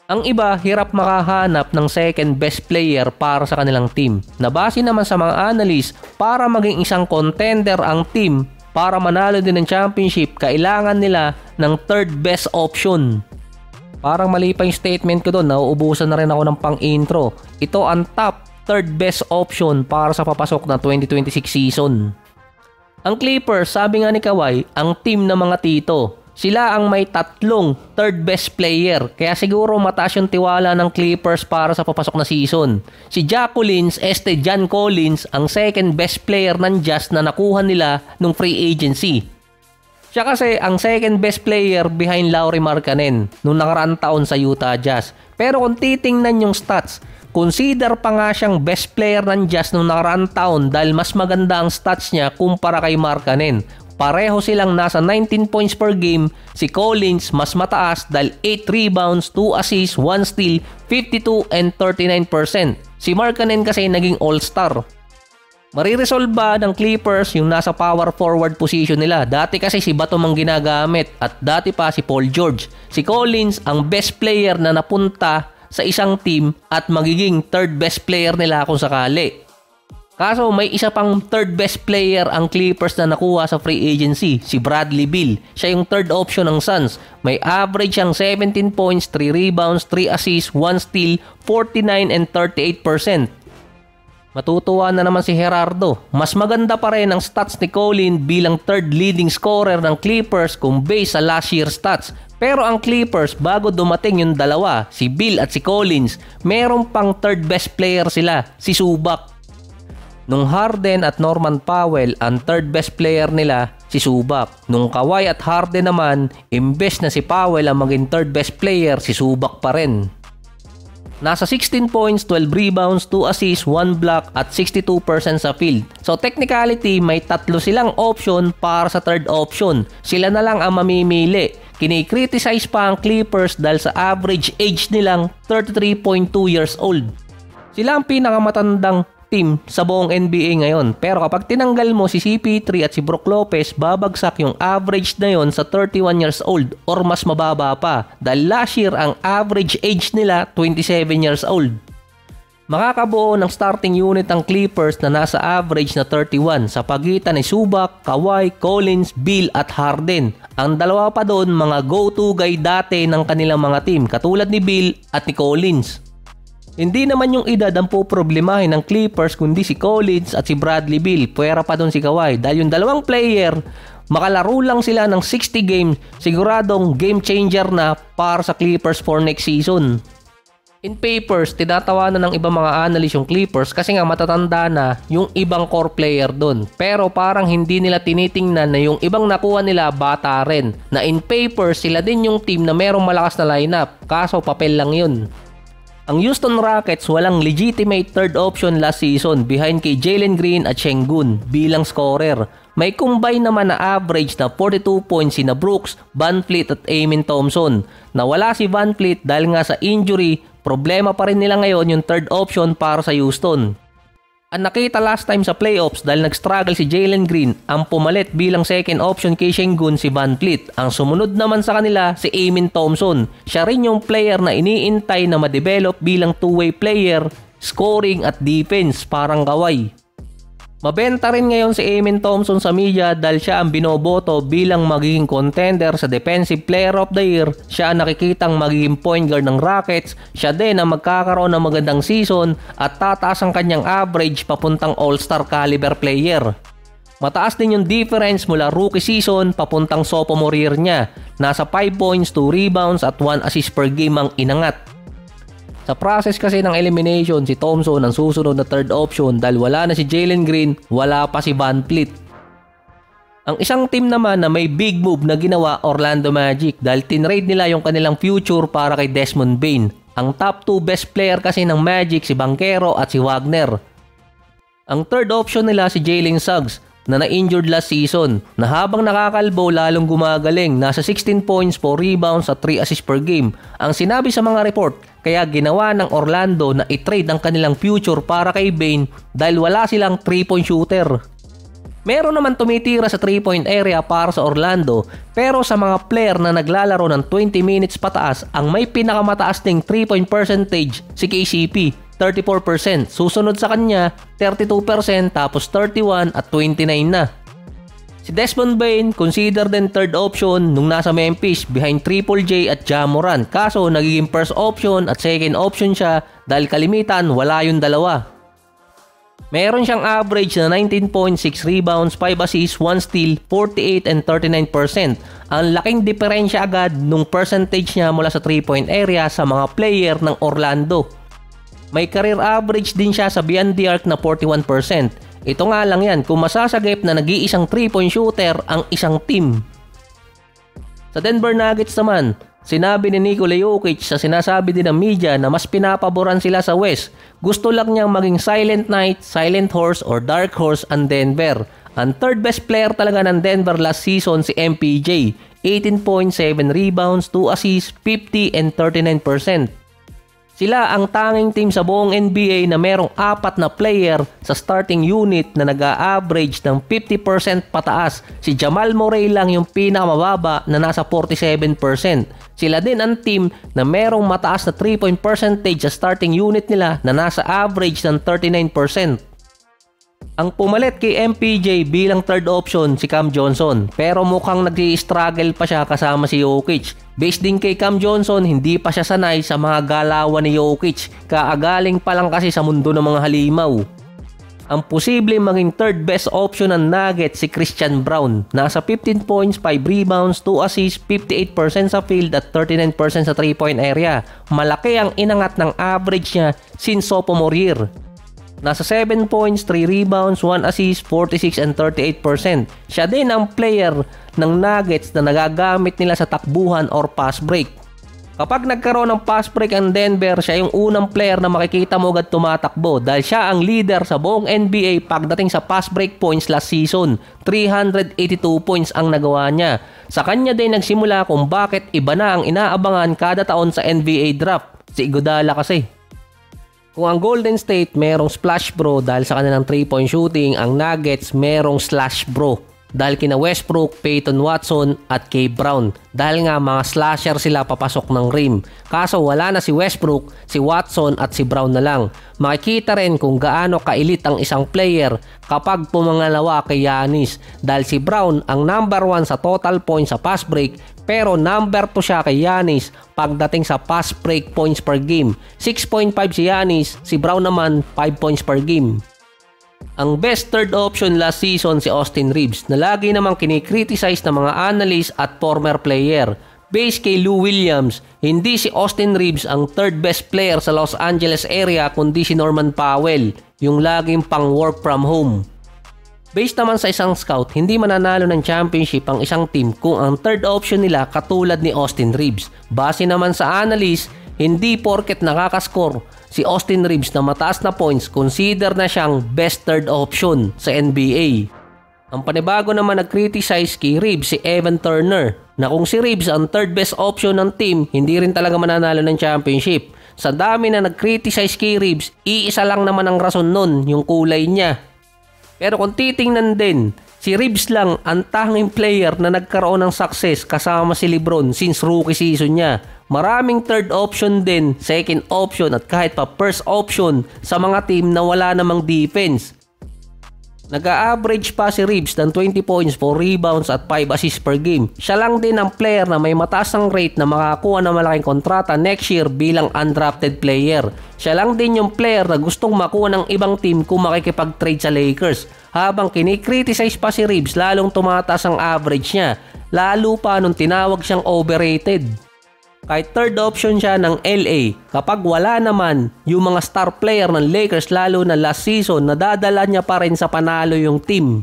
Ang iba, hirap makahanap ng second best player para sa kanilang team. Nabase naman sa mga analyst, para maging isang contender ang team para manalo din ng championship, kailangan nila ng third best option. Parang mali pa yung statement ko doon, nauubusan na rin ako ng pang-intro. Ito ang top third best option para sa papasok na 2026 season. Ang Clippers, sabi nga ni Kawhi, ang team ng mga tito. Sila ang may tatlong third best player, kaya siguro mataas yung tiwala ng Clippers para sa papasok na season. Si Jack Collins, John Collins, ang second best player ng Jazz na nakuha nila nung free agency. Siya kasi ang second best player behind Lauri Markkanen nung nakaraang taon sa Utah Jazz. Pero kung titingnan yung stats, consider pa nga siyang best player ng Jazz nung nakaraang taon dahil mas maganda ang stats niya kumpara kay Markkanen. Pareho silang nasa 19 points per game. Si Collins mas mataas dahil 8 rebounds, 2 assists, 1 steal, 52 and 39%. Si Markkanen kasi naging all-star. Mariresolve ba ng Clippers yung nasa power forward position nila? Dati kasi si Batum ang ginagamit at dati pa si Paul George. Si Collins ang best player na napunta sa isang team at magiging third best player nila kung sakali. Kaso may isa pang third best player ang Clippers na nakuha sa free agency, si Bradley Beal. Siya yung third option ng Suns. May average siyang 17 points, 3 rebounds, 3 assists, 1 steal, 49 and 38%. Matutuwa na naman si Gerardo. Mas maganda pa rin ang stats ni Collins bilang third leading scorer ng Clippers kung based sa last year stats. Pero ang Clippers, bago dumating yung dalawa, si Beal at si Collins, meron pang third best player sila, si Zubac. Nung Harden at Norman Powell, ang third best player nila, si Zubac. Nung Kawhi at Harden naman, imbes na si Powell ang maging third best player, si Zubac pa rin. Nasa 16 points, 12 rebounds, 2 assists, 1 block at 62% sa field. So technicality, may tatlo silang option para sa third option. Sila na lang ang mamimili. Kini-criticize pa ang Clippers dahil sa average age nilang 33.2 years old. Sila ang pinakamatandang team sa buong NBA ngayon. Pero kapag tinanggal mo si CP3 at si Brook Lopez, babagsak yung average na yon sa 31 years old or mas mababa pa. Dahil last year, ang average age nila 27 years old. Makakabuo ng starting unit ang Clippers na nasa average na 31 sa pagitan ni Zubac, Kawhi, Collins, Beal at Harden. Ang dalawa pa doon, mga go-to guy dati ng kanilang mga team katulad ni Beal at ni Collins. Hindi naman yung edad ang poproblemahin ng Clippers kundi si Collins at si Bradley Beal. Puwera pa doon si Kawhi dahil yung dalawang player, makalaro lang sila ng 60 games, siguradong game changer na para sa Clippers for next season. In papers, tinatawanan ng ibang mga analyst yung Clippers kasi nga matatanda na yung ibang core player doon. Pero parang hindi nila tinitingnan na yung ibang nakuha nila bata rin. Na in papers, sila din yung team na merong malakas na lineup. Kaso papel lang yun. Ang Houston Rockets walang legitimate third option last season behind kay Jalen Green at Sengun bilang scorer. May combine naman na average na 42 points sina Brooks, VanVleet at Amen Thompson. Nawala si VanVleet dahil nga sa injury, problema pa rin nila ngayon yung third option para sa Houston. Ang nakita last time sa playoffs dahil nag-struggle si Jalen Green, ang pumalit bilang second option kay Sengun si VanVleet. Ang sumunod naman sa kanila si Amen Thompson. Siya rin yung player na iniintay na ma-develop bilang two-way player, scoring at defense parang Kawhi. Mabenta rin ngayon si Amen Thompson sa media dahil siya ang binoboto bilang magiging contender sa Defensive Player of the Year. Siya ang nakikitang magiging point guard ng Rockets. Siya din ang magkakaroon ng magandang season at tataas ang kanyang average papuntang All-Star caliber player. Mataas din yung difference mula rookie season papuntang sophomore year niya. Nasa 5 points, 2 rebounds at 1 assist per game ang inangat. Sa process kasi ng elimination, si Thompson ang susunod na third option dahil wala na si Jalen Green, wala pa si VanVleet. Ang isang team naman na may big move na ginawa, Orlando Magic, dahil tinrade nila yung kanilang future para kay Desmond Bane. Ang top 2 best player kasi ng Magic si Banchero at si Wagner. Ang third option nila si Jalen Suggs na na-injured last season na habang nakakalbo lalong gumagaling, nasa 16 points, 4 rebounds at 3 assists per game. Ang sinabi sa mga report, kaya ginawa ng Orlando na i-trade ang kanilang future para kay Bane dahil wala silang 3-point shooter. Meron naman tumitira sa 3-point area para sa Orlando, pero sa mga player na naglalaro ng 20 minutes pataas, ang may pinakamataas ding 3-point percentage si KCP, 34%. Susunod sa kanya, 32%, tapos 31 at 29 na. Si Desmond Bane, consider din third option nung nasa Memphis behind Triple J at Ja Morant. Kaso nagiging first option at second option siya dahil kalimitan wala yung dalawa. Meron siyang average na 19.6 rebounds, 5 assists, 1 steal, 48 and 39%. Ang laking diferensya agad nung percentage niya mula sa 3-point area sa mga player ng Orlando. May career average din siya sa beyond the arc na 41%. Ito nga lang yan kung masasagip na nag-iisang 3-point shooter ang isang team. Sa Denver Nuggets naman, sinabi ni Nikola Jokic sa sinasabi din ng media na mas pinapaboran sila sa West. Gusto lang niyang maging Silent Knight, Silent Horse or Dark Horse ang Denver. Ang third best player talaga ng Denver last season si MPJ. 18.7 rebounds, 2 assists, 50 and 39%. Sila ang tanging team sa buong NBA na merong 4 na player sa starting unit na nag-a-average ng 50% pataas. Si Jamal Murray lang yung pinakamababa na nasa 47%. Sila din ang team na merong mataas na 3-point percentage sa starting unit nila na nasa average ng 39%. Ang pumalit kay MPJ bilang third option si Cam Johnson, pero mukhang nag-i-struggle pa siya kasama si Jokic. Based din kay Cam Johnson, hindi pa siya sanay sa mga galawan ni Jokic, kaagaling pa lang kasi sa mundo ng mga halimaw. Ang posibleng maging third best option ng Nuggets si Christian Braun. Nasa 15 points, 5 rebounds, 2 assists, 58% sa field at 39% sa 3-point area. Malaki ang inangat ng average niya since sophomore year. Nasa 7 points, 3 rebounds, 1 assist, 46 and 38%. Siya din ang player ng Nuggets na nagagamit nila sa takbuhan or pass break. Kapag nagkaroon ng pass break ang Denver, siya yung unang player na makikita mo agad tumatakbo dahil siya ang leader sa buong NBA pagdating sa pass break points last season. 382 points ang nagawa niya. Sa kanya din nagsimula kung bakit iba na ang inaabangan kada taon sa NBA draft. Si Iguodala kasi. Kung ang Golden State merong splash bro dahil sa kanilang 3-point shooting, ang Nuggets merong slash bro dahil kina Westbrook, Peyton Watson at Kay Brown. Dahil nga mga slasher sila papasok ng rim. Kaso wala na si Westbrook, si Watson at si Brown na lang. Makikita rin kung gaano ka-elite ang isang player kapag pumangalawa kay Giannis. Dahil si Brown ang number 1 sa total points sa fast break, pero number 2 siya kay Giannis pagdating sa fast break points per game. 6.5 si Giannis, si Brown naman 5 points per game. Ang best third option last season si Austin Reeves na lagi namang kinikriticize ng mga analyst at former player. Based kay Lou Williams, hindi si Austin Reeves ang third best player sa Los Angeles area kundi si Norman Powell, yung laging pang work from home. Based naman sa isang scout, hindi mananalo ng championship ang isang team kung ang third option nila katulad ni Austin Reeves. Base naman sa analyst, hindi porket nakakascore si Austin Reeves na mataas na points, consider na siyang best third option sa NBA. Ang panibago naman nag-criticize kay Reeves si Evan Turner na kung si Reeves ang third best option ng team, hindi rin talaga mananalo ng championship. Sa dami na nag-criticize kay Reeves, iisa lang naman ang rason nun, yung kulay niya. Pero kung titingnan din, si Reeves lang ang tanging player na nagkaroon ng success kasama si LeBron since rookie season niya. Maraming third option din, second option at kahit pa first option sa mga team na wala namang defense. Nag-a-average pa si Reeves ng 20 points, 4 rebounds at 5 assists per game. Siya lang din ang player na may mataas ang rate na makakuha ng malaking kontrata next year bilang undrafted player. Siya lang din yung player na gustong makuha ng ibang team kung makikipag-trade sa Lakers. Habang kinikriticize pa si Reeves, lalong tumataas ang average niya. Lalo pa nung tinawag siyang overrated. Kahit third option siya ng LA, kapag wala naman yung mga star player ng Lakers lalo na last season, nadadala niya pa rin sa panalo yung team.